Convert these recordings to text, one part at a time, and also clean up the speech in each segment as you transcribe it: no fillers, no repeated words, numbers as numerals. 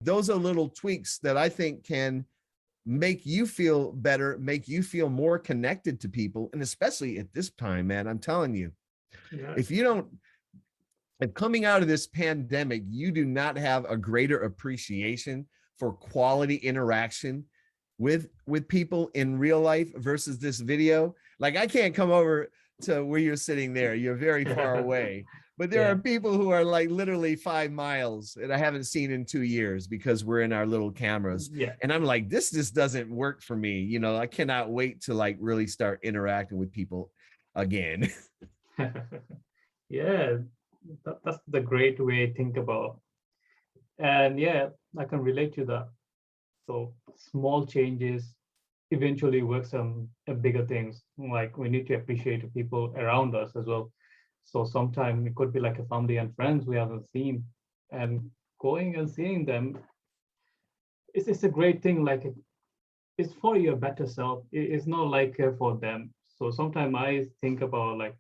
those are little tweaks that I think can make you feel better, make you feel more connected to people. And especially at this time, man, I'm telling you, Yeah. if you don't, if coming out of this pandemic, you do not have a greater appreciation for quality interaction with people in real life versus this video. Like, I can't come over to where you're sitting there. You're very far away. But there Yeah. are people who are like literally 5 miles that I haven't seen in 2 years because we're in our little cameras. Yeah. And I'm like, this just doesn't work for me. You know, I cannot wait to like really start interacting with people again. Yeah, that's the great way to think about. And yeah, I can relate to that. So small changes eventually works on bigger things. Like we need to appreciate the people around us as well. So sometimes it could be like a family and friends we haven't seen, and going and seeing them, it's a great thing. Like it's for your better self. It's not like for them. So sometimes I think about like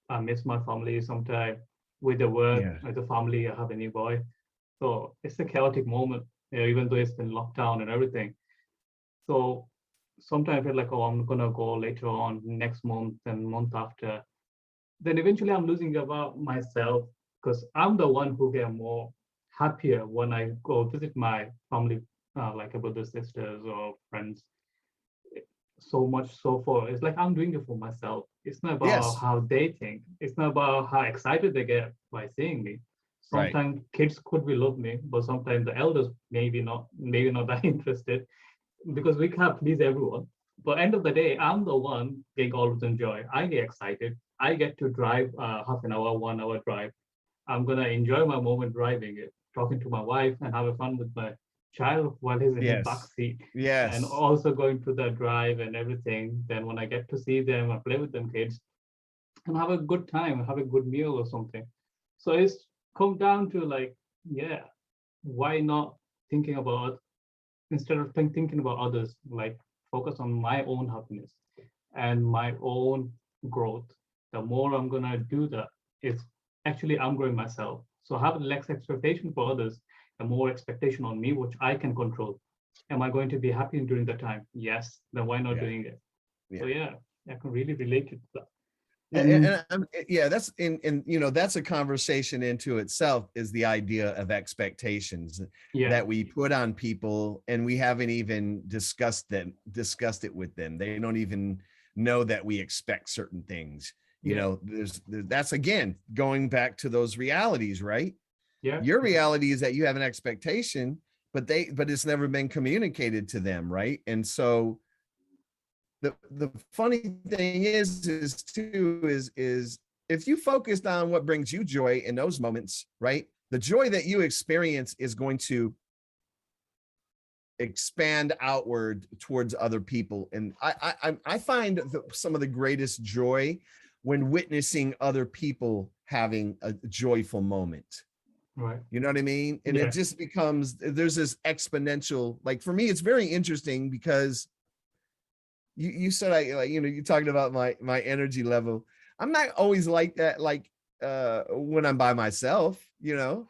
I miss my family sometimes with the work, Yeah. with the family. I have a new boy. So it's a chaotic moment, even though it's been locked down and everything. So sometimes I feel like, oh, I'm gonna go later on next month and month after. Then eventually I'm losing about myself because I'm the one who get more happier when I go visit my family, like a brother, sisters, or friends. So much so for it's like I'm doing it for myself. It's not about Yes. how they think. It's not about how excited they get by seeing me. Right. Sometimes kids could be love me, but sometimes the elders maybe not that interested because we can't please everyone. But end of the day, I'm the one getting all of the joy. I get excited. I get to drive half an hour, 1 hour drive. I'm gonna enjoy my moment driving it, talking to my wife and have a fun with my child while he's in his back Yes. seat, and Yes. also going to the drive and everything. Then when I get to see them, I play with them kids and have a good time, have a good meal or something. So it's come down to like, yeah, why not thinking about instead of thinking about others, like focus on my own happiness and my own growth. The more I'm gonna do that, it's actually I'm growing myself. So have less expectation for others, the more expectation on me, which I can control. Am I going to be happy during the time? Yes. Then why not Yeah. doing it? So Yeah. yeah, I can really relate to that. Yeah, And yeah, that's in you know, that's a conversation into itself, is the idea of expectations yeah, that we put on people, and we haven't even discussed it with them. They don't even know that we expect certain things. You yeah, know, that's again going back to those realities, right? yeah, Your reality is that you have an expectation, but it's never been communicated to them, right? And so the funny thing is too is if you focused on what brings you joy in those moments, right, the joy that you experience is going to expand outward towards other people. And I find some of the greatest joy when witnessing other people having a joyful moment. right, You know what I mean? And it yeah, just becomes, there's this exponential, like for me it's very interesting because you said, I like, you know, you talking about my energy level. I'm not always like that, like when I'm by myself, you know,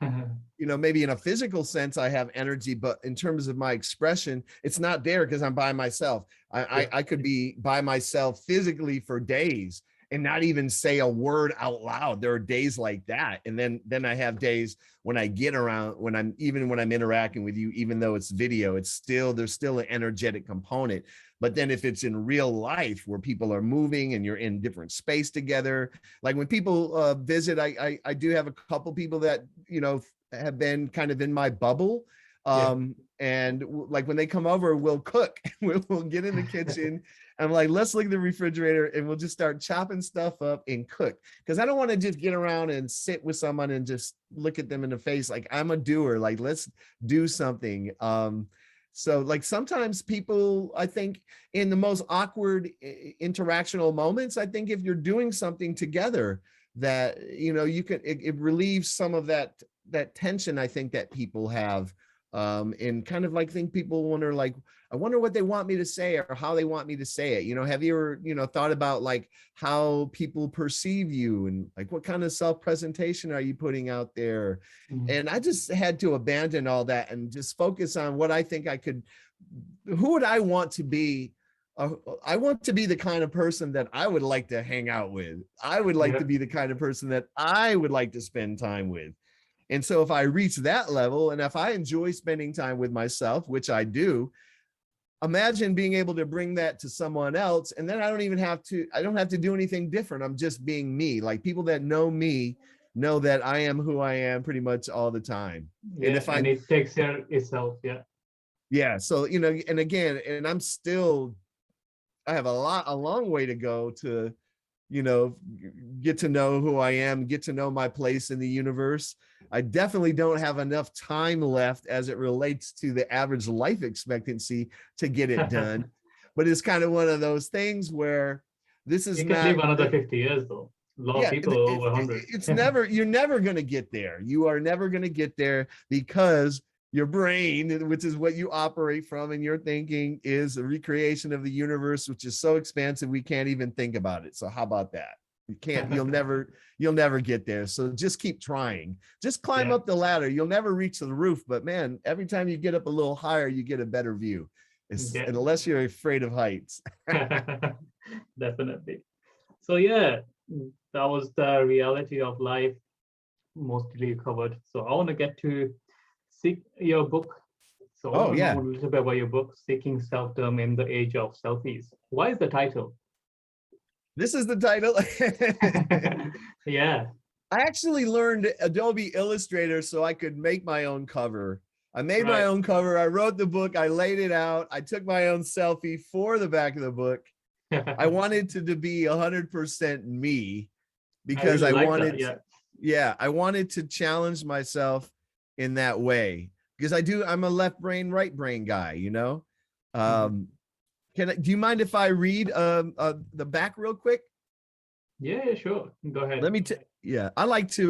maybe in a physical sense I have energy, but in terms of my expression, it's not there because I'm by myself. yeah, I could be by myself physically for days and not even say a word out loud. There are days like that. And then I have days when I get around, when I'm interacting with you, even though it's video, there's still an energetic component. But then if it's in real life where people are moving and you're in different space together, like when people visit, I do have a couple people that, you know, have been kind of in my bubble. yeah, And like when they come over, we'll cook. We'll get in the kitchen. I'm like, let's look at the refrigerator and we'll just start chopping stuff up and cook. Because I don't want to just get around and sit with someone and just look at them in the face. Like, I'm a doer. Like, let's do something. So like sometimes people, I think in the most awkward interactional moments, I think if you're doing something together that, you know, you can, it relieves some of that tension I think that people have And kind of like think people wonder, like, I wonder what they want me to say or how they want me to say it. Have you ever, thought about like how people perceive you and like what kind of self-presentation are you putting out there? Mm. And I just had to abandon all that and just focus on what I think I could, who would I want to be? I want to be the kind of person that I would like to hang out with. I would like Yeah. to be the kind of person that I would like to spend time with. And so if I reach that level and if I enjoy spending time with myself, which I do, imagine being able to bring that to someone else. And then I don't have to do anything different. I'm just being me. Like people that know me know that I am who I am pretty much all the time. And Yeah, if and I, it takes care of itself. Yeah. yeah. So, and again, and I have a long way to go to, you know, get to know who I am, get to know my place in the universe. I definitely don't have enough time left as it relates to the average life expectancy to get it done. But it's kind of one of those things where this is You can live not, another 50 years though. A lot of yeah, people are over 100. it's never, you're never going to get there. You are never going to get there because your brain, which is what you operate from, and your thinking is a recreation of the universe, which is so expansive we can't even think about it. So how about that? You'll never get there. So just keep trying. Just climb Yeah. up the ladder. You'll never reach the roof, but man, every time you get up a little higher, you get a better view. Yeah. Unless you're afraid of heights. Definitely. So yeah, that was the reality of life mostly covered. So I want to get to seek your book. So I want Oh to yeah. know a little bit about your book, Seeking Self-Term in the Age of Selfies. Why is the title? This is the title. Yeah. I actually learned Adobe Illustrator so I could make my own cover. I made my Right. own cover. I wrote the book. I laid it out. I took my own selfie for the back of the book. I wanted to be 100% me I because really I like that. wanted, Yeah. yeah, I wanted to challenge myself in that way because I'm a left brain, right brain guy, Mhm. Um, do you mind if I read the back real quick? Yeah, yeah, sure. Go ahead. Yeah, I like to